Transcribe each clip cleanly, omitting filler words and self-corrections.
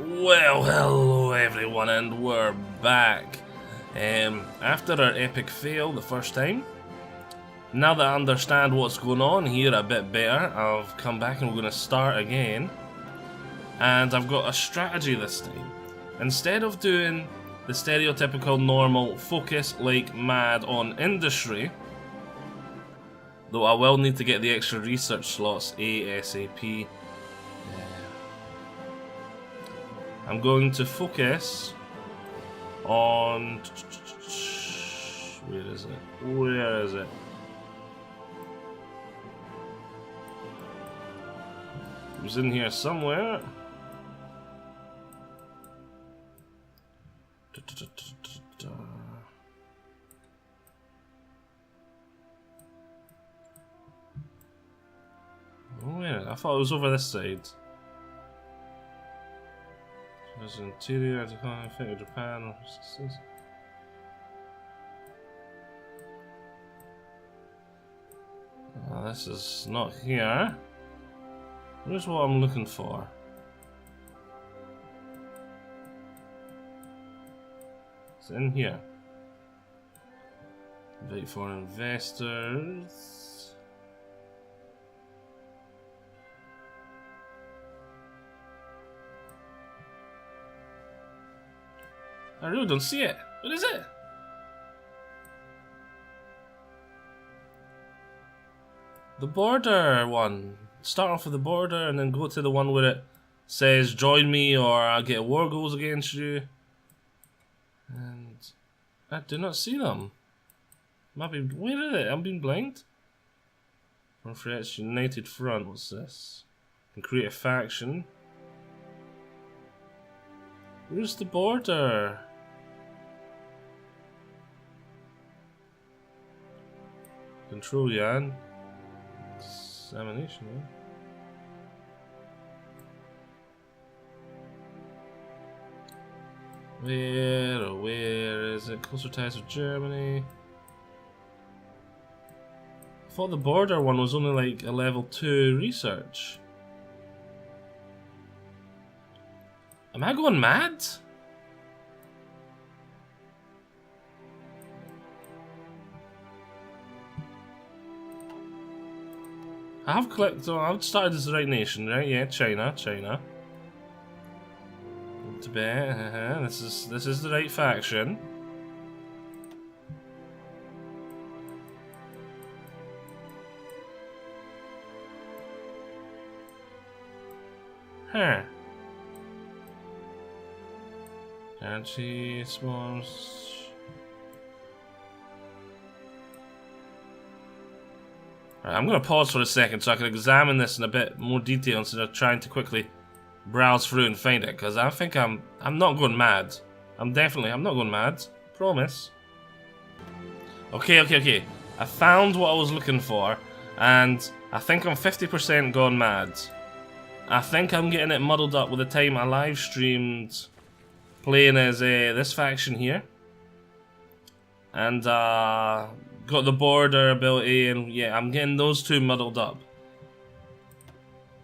Well, hello everyone, and we're back. After our epic fail the first time, now that I understand what's going on here a bit better, I've come back and we're going to start again. And I've got a strategy this time. Instead of doing the stereotypical normal focus like mad on industry, though I will need to get the extra research slots ASAP, I'm going to focus on... Where is it? Where is it? It was in here somewhere. Oh yeah, I thought it was over this side. There's an interior, I think of Japan. Oh, this is not here. Here's what I'm looking for. It's in here. Invite for investors. I really don't see it. What is it? The border one. Start off with the border and then go to the one where it says join me or I'll get war goals against you. And I do not see them. Maybe where is it? I'm being blind. Front Threats United Front. What's this? Can create a faction. Where's the border? Control Yan. Examination, yeah. Where is it? Closer ties with Germany. I thought the border one was only like a level 2 research. Am I going mad? I have clicked on, I've started as the right nation, right? Yeah, China. Tibet, this is the right faction. Huh. Anti swarms. Right, I'm going to pause for a second so I can examine this in a bit more detail instead of trying to quickly browse through and find it, because I think I'm not going mad. I'm not going mad. Promise. Okay. I found what I was looking for, and I think I'm 50% gone mad. I think I'm getting it muddled up with the time I live streamed playing as this faction here, and got the border ability, and yeah, I'm getting those two muddled up.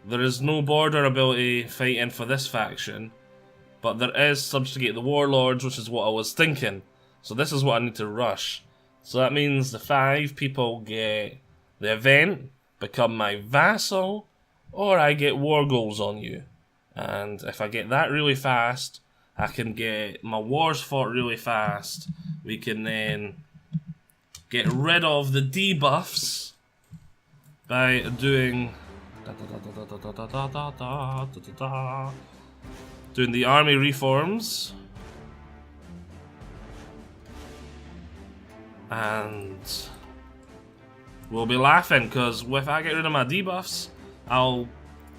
There is no border ability fighting for this faction, but there is subjugate the warlords, which is what I was thinking. So this is what I need to rush. So that means the 5 people get the event, become my vassal, or I get war goals on you. And if I get that really fast, I can get my wars fought really fast. We can then get rid of the debuffs by doing the army reforms, and we'll be laughing because if I get rid of my debuffs, I'll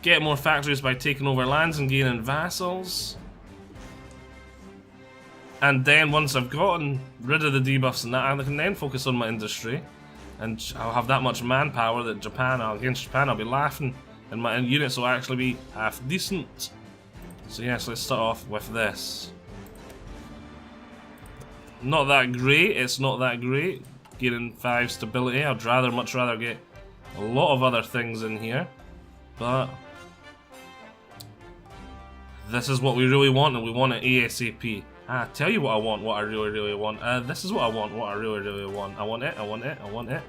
get more factories by taking over lands and gaining vassals. And then once I've gotten rid of the debuffs and that, I can then focus on my industry, and I'll have that much manpower that against Japan I'll be laughing, and my units will actually be half decent. So yes, let's start off with this. Not that great, it's not that great. Gaining 5 stability, I'd much rather get a lot of other things in here, but This is what we really want, and we want it ASAP. Ah, tell you what I want, what I really, really want. This is what I want, what I really, really want. I want it, I want it, I want it.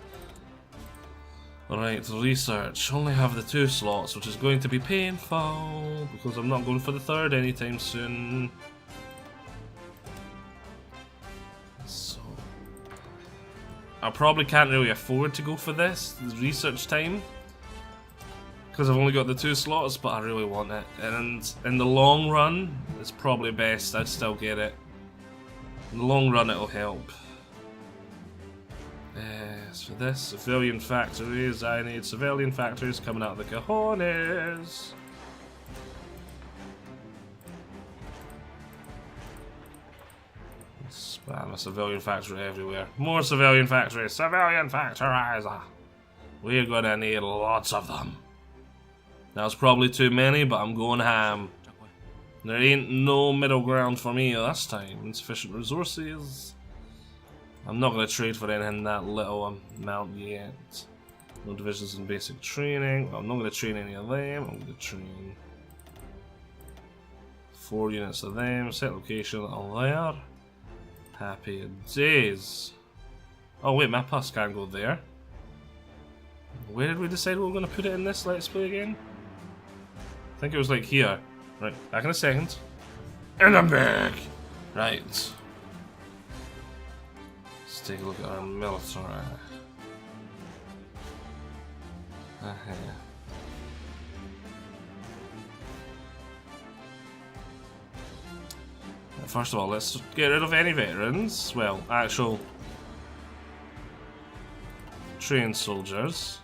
Alright, research. Only have the 2 slots, which is going to be painful, because I'm not going for the 3rd anytime soon. So... I probably can't really afford to go for this research time, because I've only got the 2 slots, but I really want it. And in the long run, it's probably best I'd still get it. In the long run, it'll help. Yes, for this, civilian factories, I need civilian factories coming out of the cojones. Spam a civilian factory everywhere. More civilian factories, civilian factories! We're gonna need lots of them. That's probably too many, but I'm going ham. There ain't no middle ground for me this time. Insufficient resources. I'm not going to trade for anything that little amount yet. No divisions in basic training. Well, I'm not going to train any of them. I'm going to train 4 units of them. Set location there. Happy days. Oh wait, my pass can't go there. Where did we decide we were going to put it in this Let's Play again? I think it was like here. Right, back in a second. And I'm back! Right. Let's take a look at our military. First of all, let's get rid of any veterans. Well, actual trained soldiers.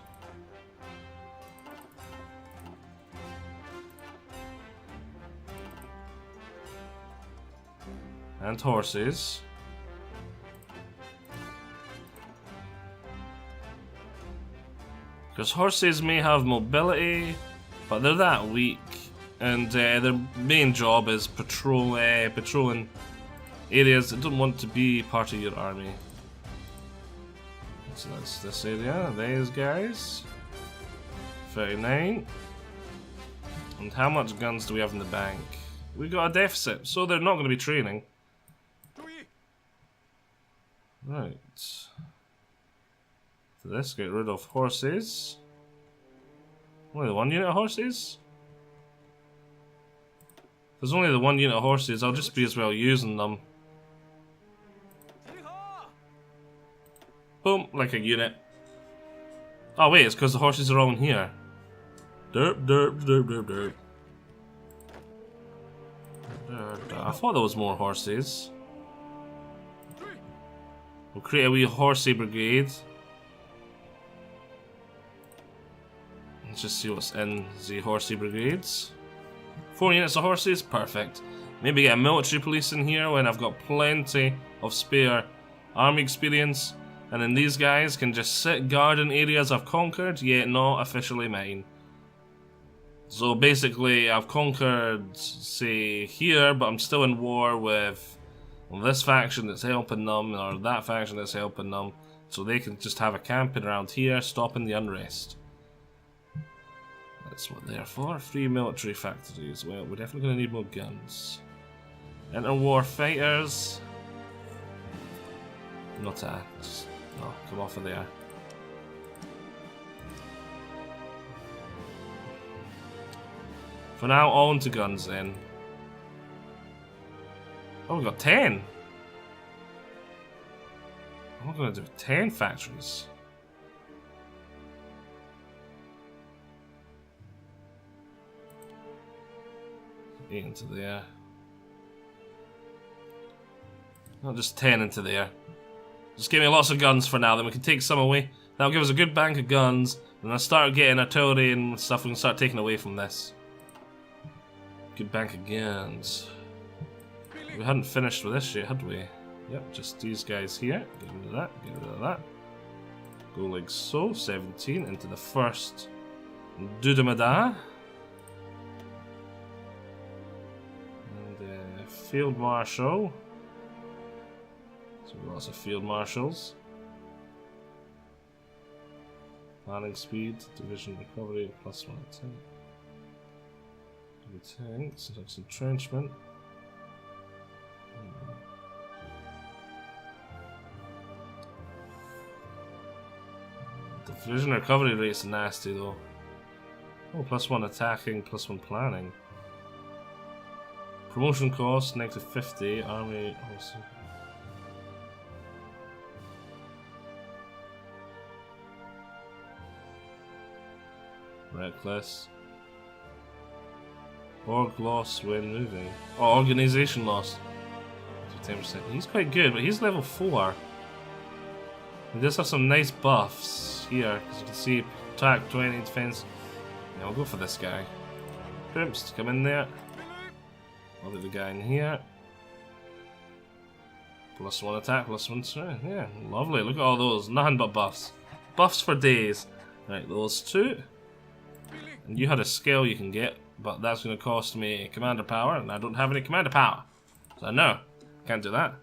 And horses. Because horses may have mobility, but they're that weak, and their main job is patrolling areas that don't want to be part of your army. So that's this area, these guys. 39. And how much guns do we have in the bank? We got a deficit, so they're not going to be training. Right. For this, get rid of horses. Only the 1 unit of horses? If there's only the 1 unit of horses, I'll just be as well using them. Boom, like a unit. Oh wait, it's because the horses are all in here. Derp, derp, derp, derp, derp. I thought there was more horses. We'll create a wee horsey brigade. Let's just see what's in the horsey brigades. 4 units of horses, perfect. Maybe get a military police in here when I've got plenty of spare army experience. And then these guys can just sit guard in areas I've conquered, yet not officially mine. So basically, I've conquered, say, here, but I'm still in war with this faction that's helping them, or that faction that's helping them, so they can just have a camping around here, stopping the unrest. That's what they're for. 3 military factories. Well, we're definitely going to need more guns. Interwar fighters. Not that. No, come off of there. For now, on to guns then. Oh, we got 10. I'm going to do 10 factories. Eight into there. Not just 10 into there. Just give me lots of guns for now, then we can take some away. That'll give us a good bank of guns, and I'll start getting artillery and stuff we can start taking away from this. Good bank of guns. We hadn't finished with this yet, had we? Yep, just these guys here. Get rid of that, get rid of that. Go like so, 17 into the first Dudamada. And Field Marshal. So lots of Field Marshals. Planning speed, division recovery, +1 10. Tanks, that's entrenchment. Diffusion recovery rate's nasty though. Oh, +1 attacking, +1 planning. Promotion cost, -50, army also. Reckless. Org loss when moving. Oh, organization loss. 10%. He's quite good, but he's level 4. He does have some nice buffs here, because you can see attack 20, defense. Yeah, I'll go for this guy. Oops, come in there. I'll leave the guy in here. +1 attack, +1 strength. Yeah, lovely. Look at all those. Nothing but buffs. Buffs for days. Right, those two. And you had a skill you can get, but that's going to cost me commander power, and I don't have any commander power. So no, can't do that.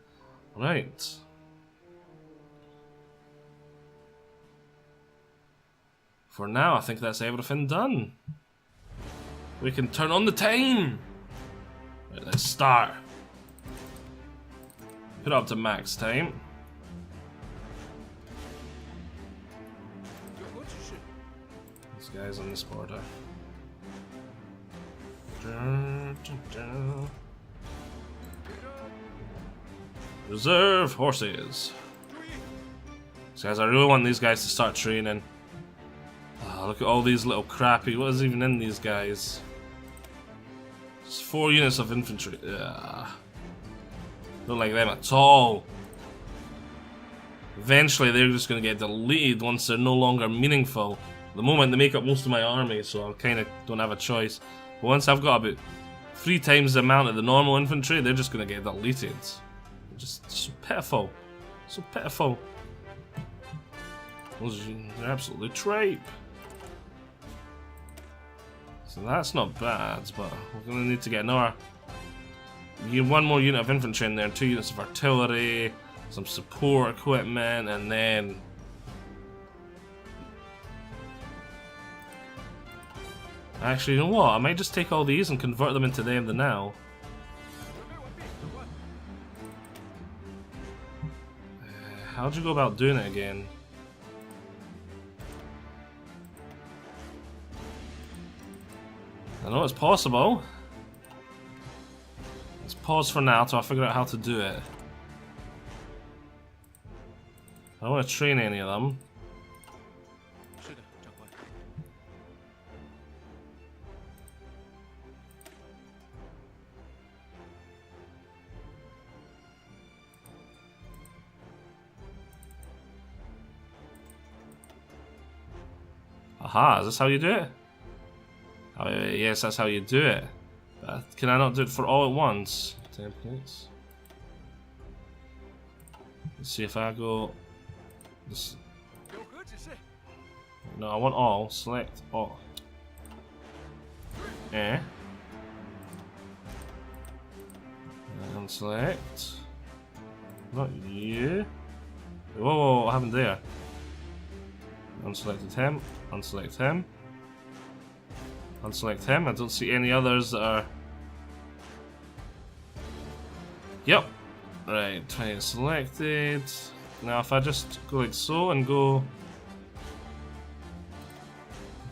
Right. For now, I think that's everything done. We can turn on the time. Right, let's start. Put it up to max time. This guy's on this border. Reserve horses. So guys, I really want these guys to start training. Oh, look at all these little crappy. What is even in these guys? Just 4 units of infantry. Ugh. Don't like them at all. Eventually, they're just going to get deleted once they're no longer meaningful. At the moment, they make up most of my army, so I kind of don't have a choice. But once I've got about 3 times the amount of the normal infantry, they're just going to get deleted. They're just so pitiful. So pitiful. They're absolutely tripe. So that's not bad, but we're going to need to get another. You get 1 more unit of infantry in there, 2 units of artillery, some support equipment, and then actually, you know what? I might just take all these and convert them into them the now. How'd you go about doing it again? I know it's possible. Let's pause for now till I figure out how to do it. I don't want to train any of them. Aha, is this how you do it? Oh, yes, that's how you do it. Can I not do it for all at once? Templates. Let's see if I go. This. No, I want all. Select all. And select. Not you. Whoa, what happened there? Unselected him. Unselect him. Unselect him. I don't see any others that are. Yep. Right, 20 selected. Now if I just go like so and go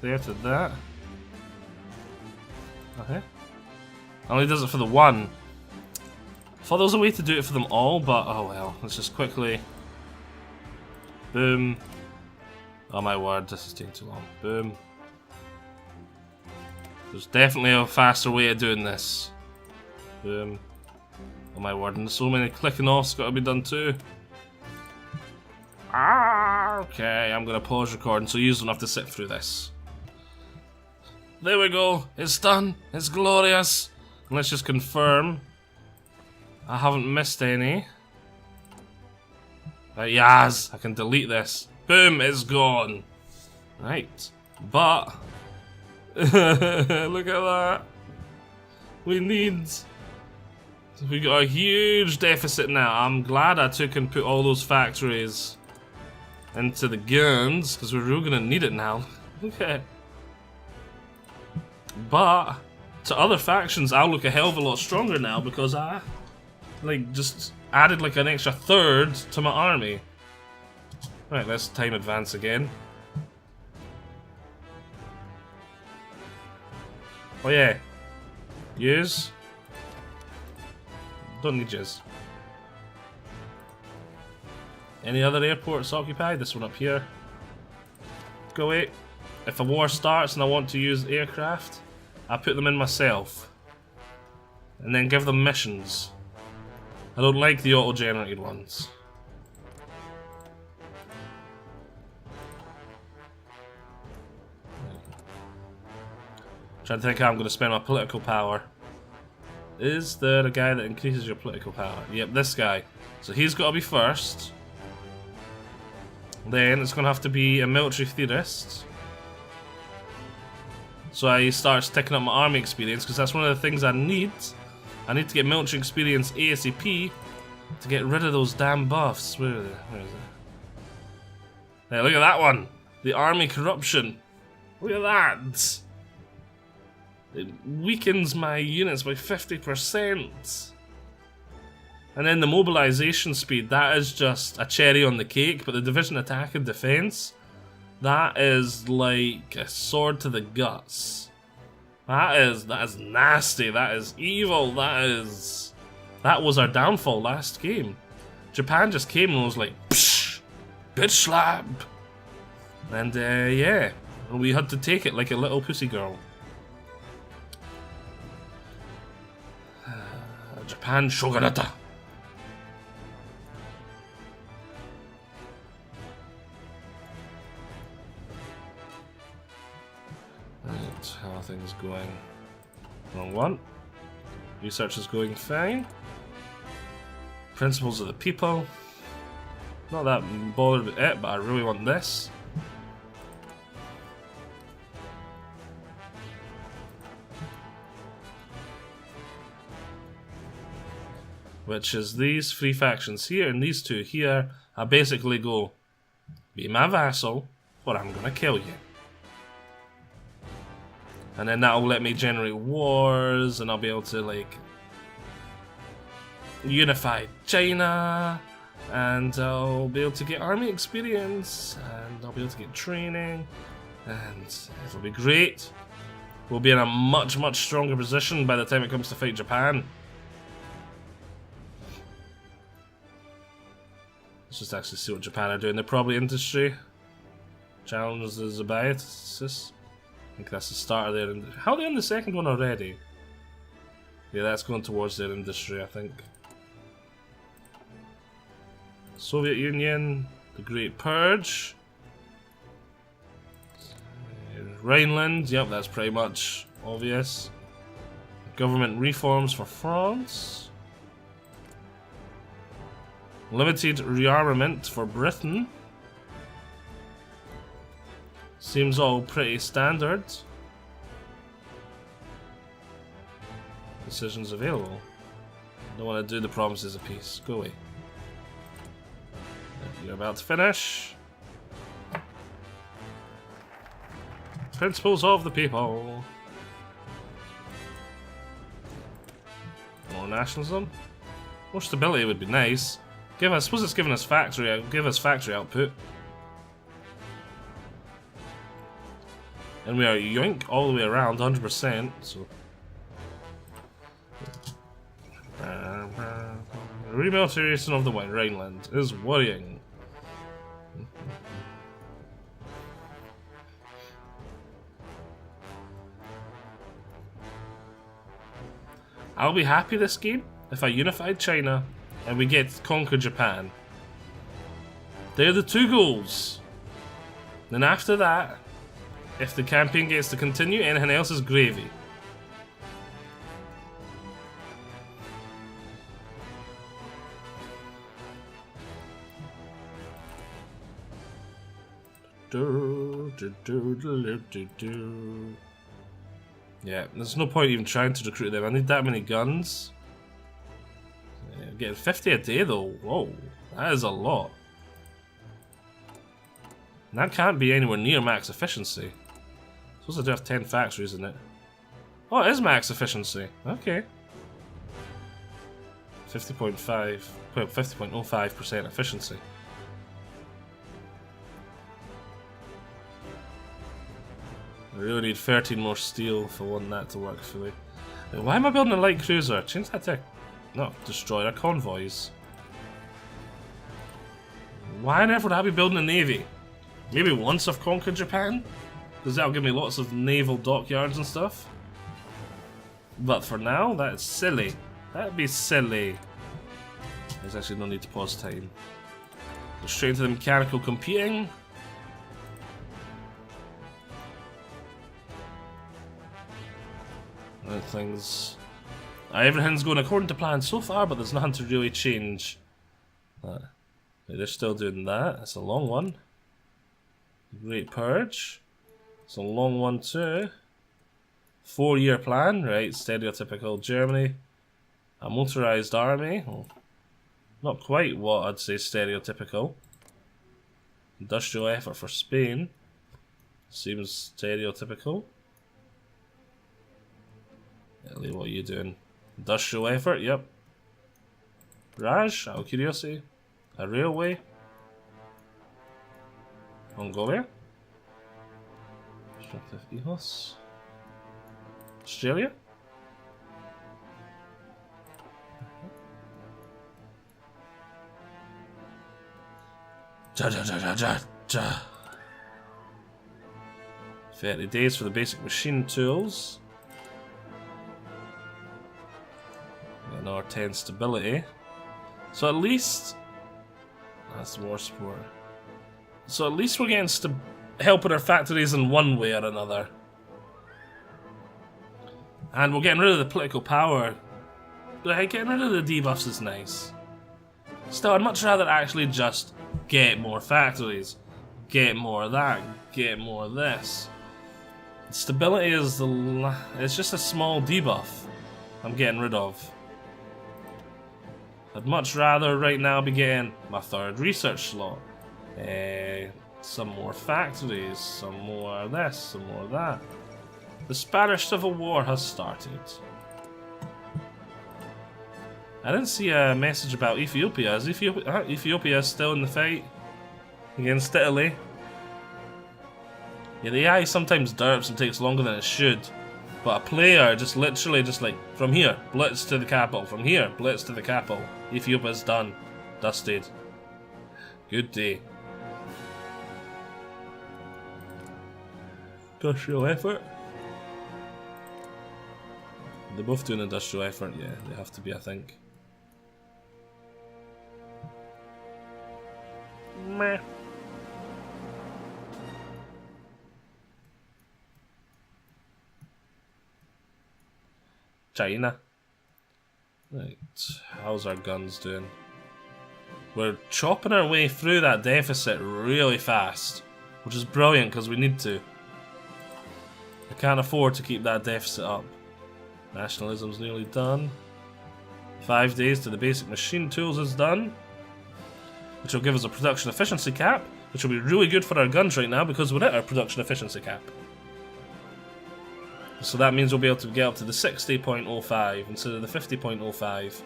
there to that. Okay. Only does it for the one. I thought there was a way to do it for them all, but oh well. Let's just quickly. Boom. Oh my word, this is taking too long. Boom. There's definitely a faster way of doing this. Boom. Oh my word, and there's so many clicking offs got to be done too. Okay, I'm gonna pause recording so you don't have to sit through this. There we go, it's done, it's glorious. And let's just confirm I haven't missed any. Yes, I can delete this. Boom, it's gone. Right, but look at that. We got a huge deficit now. I'm glad I took and put all those factories into the guns because we're really gonna need it now. Okay, but to other factions, I'll look a hell of a lot stronger now because I, like, just added like an extra third to my army. Right, let's time advance again. Oh yeah. Use. Don't need yous. Any other airports occupied? This one up here. Go away. If a war starts and I want to use aircraft, I put them in myself. And then give them missions. I don't like the auto-generated ones. Trying to think how I'm going to spend my political power. Is there a guy that increases your political power? Yep, this guy. So he's got to be first. Then it's going to have to be a military theorist. So I start sticking up my army experience because that's one of the things I need. I need to get military experience ASAP to get rid of those damn buffs. Where is it? Hey, look at that one. The army corruption. Look at that. It weakens my units by 50%. And then the mobilization speed, that is just a cherry on the cake, but the division attack and defense, that is like a sword to the guts. That is nasty, that is evil, that was our downfall last game. Japan just came and was like, psh, bitch slap. And yeah, we had to take it like a little pussy girl. Japan Shogunate. Right, how are things going? Wrong one. Research is going fine. Principles of the people. Not that bothered with it, but I really want this. Which is these three factions here and these two here. I basically go, be my vassal, or I'm gonna kill you. And then that'll let me generate wars, and I'll be able to, like, unify China, and I'll be able to get army experience, and I'll be able to get training, and it'll be great. We'll be in a much, much stronger position by the time it comes to fight Japan. Let's just actually see what Japan are doing. They're probably industry. Challenges about it. I think that's the start of their industry. How are they on the second one already? Yeah, that's going towards their industry, I think. Soviet Union, the Great Purge. Rhineland, yep, that's pretty much obvious. Government reforms for France. Limited rearmament for Britain. Seems all pretty standard. Decisions available. Don't want to do the promises of peace. Go away. You're about to finish. Principles of the people. More nationalism. More stability would be nice. I suppose it's giving us factory output. And we are yoink all the way around, 100%. So remilitarization of the Rhineland is worrying. I'll be happy this game if I unified China and we get to conquer Japan. They're the two goals. Then after that, if the campaign gets to continue, anything else is gravy. Yeah, there's no point even trying to recruit them. I need that many guns. Yeah, getting 50 a day though. Whoa, that is a lot. And that can't be anywhere near max efficiency. Suppose I do have 10 factories in it. Oh, it is max efficiency. Okay. 50.05% efficiency. I really need 13 more steel if I want that to work fully. Why am I building a light cruiser? Change that to... No, destroyer convoys. Why on earth would I be building a navy? Maybe once I've conquered Japan? Because that'll give me lots of naval dockyards and stuff. But for now, that's silly. That'd be silly. There's actually no need to pause time. Go straight into the mechanical computing. Things. Everything's going according to plan so far, but there's nothing to really change. They're still doing that. It's a long one. Great Purge. It's a long one too. 4-year plan, right? Stereotypical Germany. A motorized army. Well, not quite what I'd say stereotypical. Industrial effort for Spain. Seems stereotypical. Italy, what are you doing? Industrial effort, yep. Raj, out of curiosity. A railway. Mongolia. Destructive Ethos. Australia. Ja, ja, ja, ja, ja, ja. 30 days for the basic machine tools. Another 10 stability. So at least... That's more support. So at least we're getting help with our factories in one way or another. And we're getting rid of the political power. Right, getting rid of the debuffs is nice. Still, I'd much rather actually just get more factories. Get more of that. Get more of this. Stability is it's just a small debuff I'm getting rid of. I'd much rather right now be getting my 3rd research slot. Some more factories, some more of this, some more of that. The Spanish Civil War has started. I didn't see a message about Ethiopia. Is Ethiopia still in the fight against Italy? Yeah, the AI sometimes derps and takes longer than it should. But a player just literally just like, from here, blitz to the capital. From here, blitz to the capital. Ethiopia's done. Dusted. Good day. Industrial effort. They're both doing industrial effort, yeah, they have to be, I think. Meh. China. Right, how's our guns doing? We're chopping our way through that deficit really fast, which is brilliant because we need to. I can't afford to keep that deficit up. Nationalism's nearly done. 5 days to the basic machine tools is done, which will give us a production efficiency cap, which will be really good for our guns right now because we're at our production efficiency cap. So that means we'll be able to get up to the 60.05 instead of the 50.05.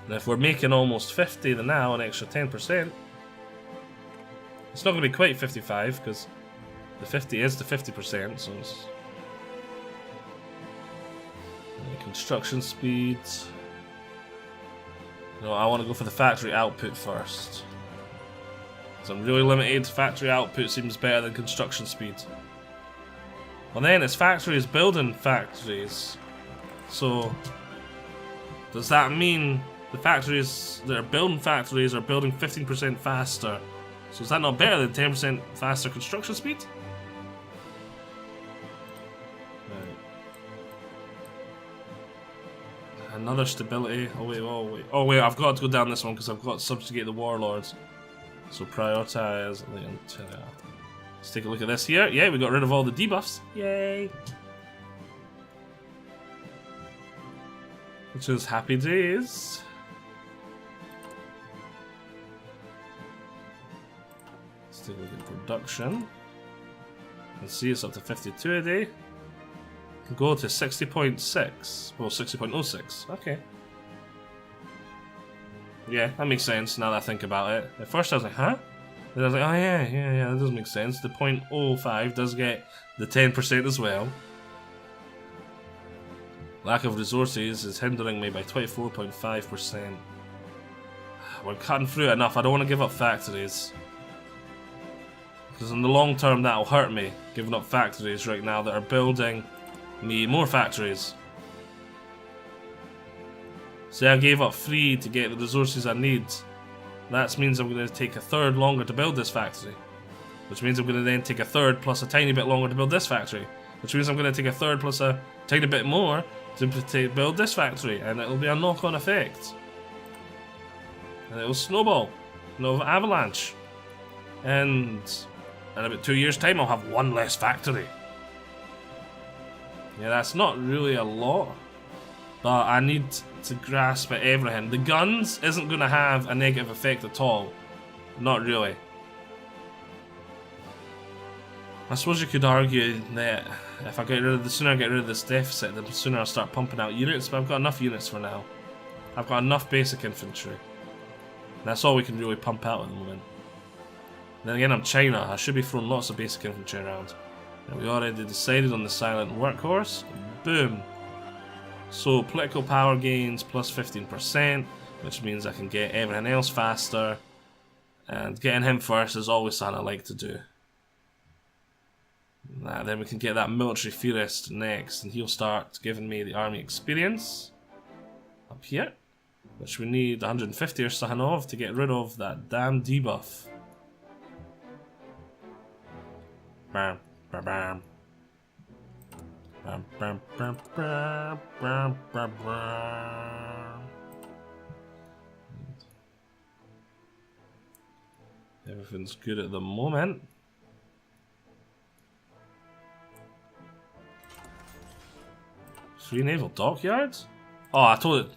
And if we're making almost 50 then now, an extra 10%, it's not going to be quite 55 because the 50 is the 50%, so it's... Construction speeds. No, I want to go for the factory output first. So I'm really limited. Factory output seems better than construction speed. Well then, it's factories building factories. So, does that mean the factories that are building factories are building 15% faster? So is that not better than 10% faster construction speed? Another stability. Oh wait, oh wait. Oh wait, I've got to go down this one because I've got to subjugate the warlords. So prioritize the interior. Let's take a look at this here. Yeah, we got rid of all the debuffs. Yay! Which is happy days. Let's take a look at production. Let's see, it's up to 52 a day. Can go to 60.6. Well, 60.06. Okay. Yeah, that makes sense now that I think about it. At first I was like, huh? Then I was like, oh yeah, that does make sense. The 0.05 does get the 10% as well. Lack of resources is hindering me by 24.5%. We're cutting through it enough. I don't want to give up factories. Because in the long term that'll hurt me, giving up factories right now that are building me more factories. Say I gave up 3 to get the resources I need. That means I'm going to take a third longer to build this factory. Which means I'm going to then take a third plus a tiny bit longer to build this factory. Which means I'm going to take a third plus a tiny bit more to build this factory. And it'll be a knock-on effect. And it'll snowball. And it'll have avalanche. And in about 2 years' time I'll have 1 less factory. Yeah, that's not really a lot. But I need to grasp at everything. The guns isn't going to have a negative effect at all. Not really. I suppose you could argue that if I get rid of the sooner I get rid of this deficit, the sooner I'll start pumping out units, but I've got enough units for now. I've got enough basic infantry. That's all we can really pump out at the moment. Then again, I'm China. I should be throwing lots of basic infantry around. And we already decided on the silent workhorse. Boom. So political power gains plus 15%, which means I can get everything else faster. And getting him first is always something I like to do. Then we can get that military theorist next, and he'll start giving me the army experience up here, which we need 150 or something of to get rid of that damn debuff. Bam, bam, bam. Bam, bam, bam, bam, bam, bam, bam. Everything's good at the moment. Three naval dockyards? Oh, I thought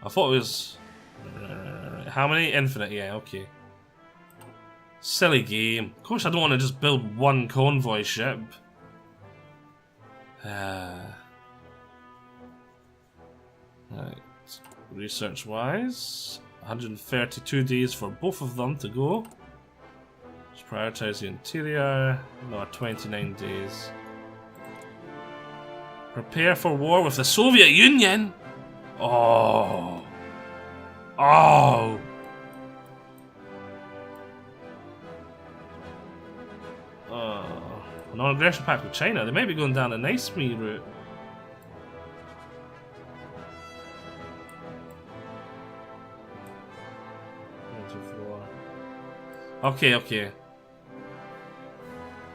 it was... How many? Infinite, yeah, okay. Silly game. Of course I don't want to just build 1 convoy ship. Right. Research-wise, 132 days for both of them to go. Just prioritize the interior. No, 29 days. Prepare for war with the Soviet Union. Oh. Oh. Non-aggression pact with China. They may be going down a nice me route. Okay.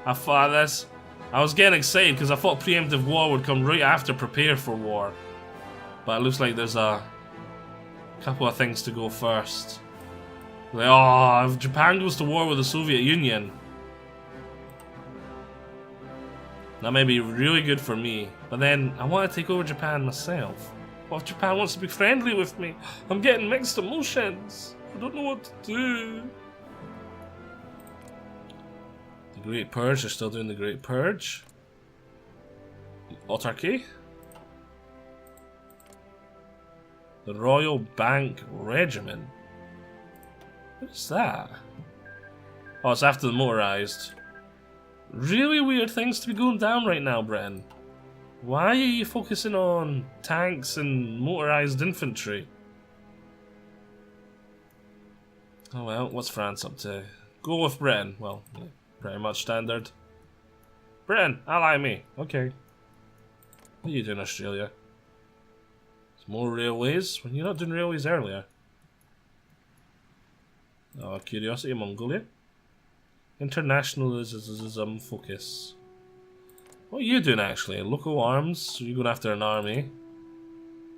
I thought this. I was getting excited because I thought preemptive war would come right after prepare for war. But it looks like there's a couple of things to go first. Like, oh, if Japan goes to war with the Soviet Union, that may be really good for me. But then I want to take over Japan myself. What if Japan wants to be friendly with me? I'm getting mixed emotions. I don't know what to do. The Great Purge, they're still doing the Great Purge. Autarky. The Royal Bank Regiment. What's that? Oh, it's after the motorized. Really weird things to be going down right now, Britain. Why are you focusing on tanks and motorized infantry? Oh well, what's France up to? Go with Britain. Well, yeah, pretty much standard. Britain, ally me. Okay. What are you doing, Australia? Some more railways? When you're not doing railways earlier. Oh, curiosity, Mongolia. Internationalism focus. What are you doing actually? Local arms? So you're going after an army.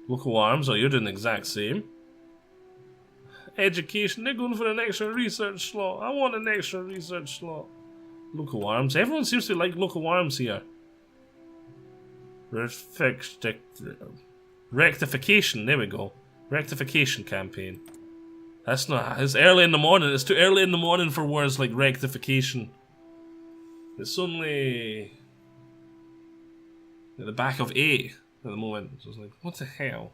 Local arms? Oh, you're doing the exact same. Education. They're going for an extra research slot. I want an extra research slot. Local arms. Everyone seems to like local arms here. Rectification. There we go. Rectification campaign. That's not. It's early in the morning. It's too early in the morning for words like rectification. It's only at the back of A at the moment. So it's like, what the hell?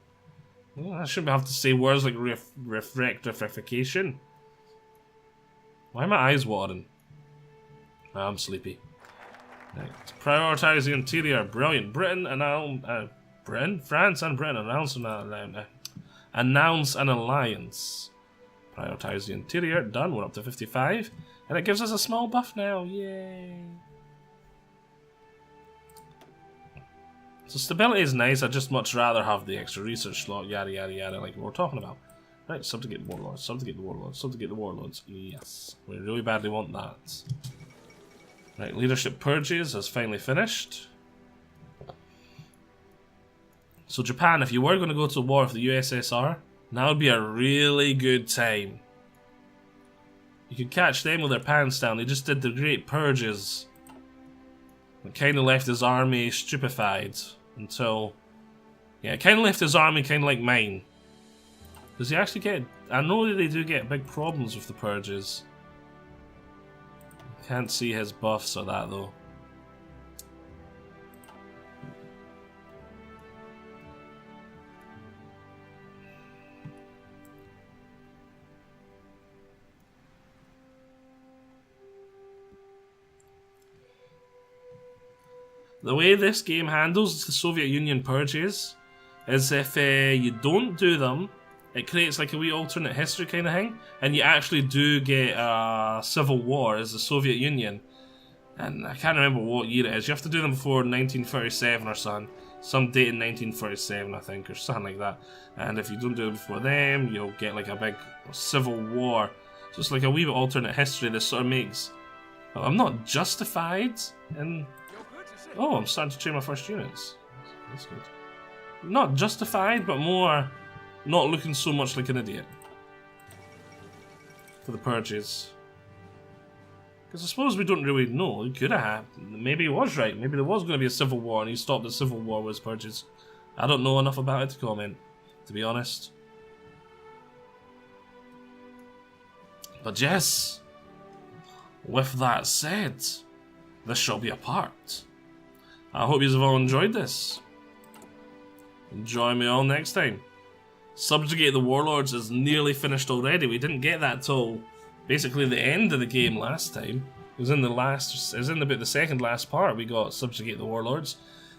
Well, I shouldn't have to say words like rectification. Why are my eyes watering? I'm sleepy. Right. Prioritize the interior. Brilliant. France and Britain announce an alliance. Prioritize the interior. Done. We're up to 55. And it gives us a small buff now. Yay. So stability is nice. I'd just much rather have the extra research slot. Yada yada yada, like we were talking about. Right, subjugate the warlords. Subjugate the warlords. Subjugate the warlords. Yes. We really badly want that. Right, leadership purges has finally finished. So Japan, if you were going to go to war with the USSR, now would be a really good time. You could catch them with their pants down. They just did the great purges. It kind of left his army stupefied until... Yeah, it kind of left his army kind of like mine. Does he actually get... I know that they do get big problems with the purges. Can't see his buffs or that though. The way this game handles the Soviet Union purges is if you don't do them, it creates like a wee alternate history kind of thing, and you actually do get a civil war as the Soviet Union. And I can't remember what year it is. You have to do them before 1937 or something. Some date in 1947, I think, or something like that. And if you don't do it before them, you'll get like a big civil war. So it's like a wee bit alternate history this sort of makes. Well, I'm not justified in... Oh, I'm starting to train my first units. That's good. Not justified, but more not looking so much like an idiot. For the purges. Because I suppose we don't really know. It could have happened. Maybe he was right. Maybe there was going to be a civil war and he stopped the civil war with his purges. I don't know enough about it to comment, to be honest. But yes, with that said, this shall be a part. I hope you have all enjoyed this. Join me all next time. Subjugate the Warlords is nearly finished already. We didn't get that till basically the end of the game last time. It was in about the second last part we got Subjugate the Warlords.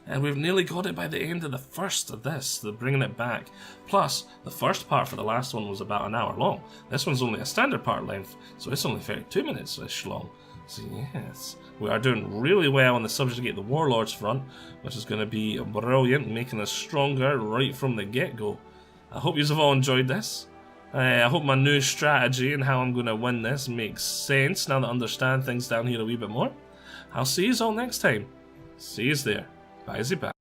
And we've nearly got it by the end of the first of this, the bringing it back. Plus, the first part for the last one was about an hour long. This one's only a standard part length, so it's only 32 minutes-ish long. So yes, we are doing really well on the Subjugate the Warlords front, which is going to be brilliant, making us stronger right from the get-go. I hope you have all enjoyed this. I hope my new strategy and how I'm going to win this makes sense now that I understand things down here a wee bit more. I'll see you all next time. See you there. Bye, bye.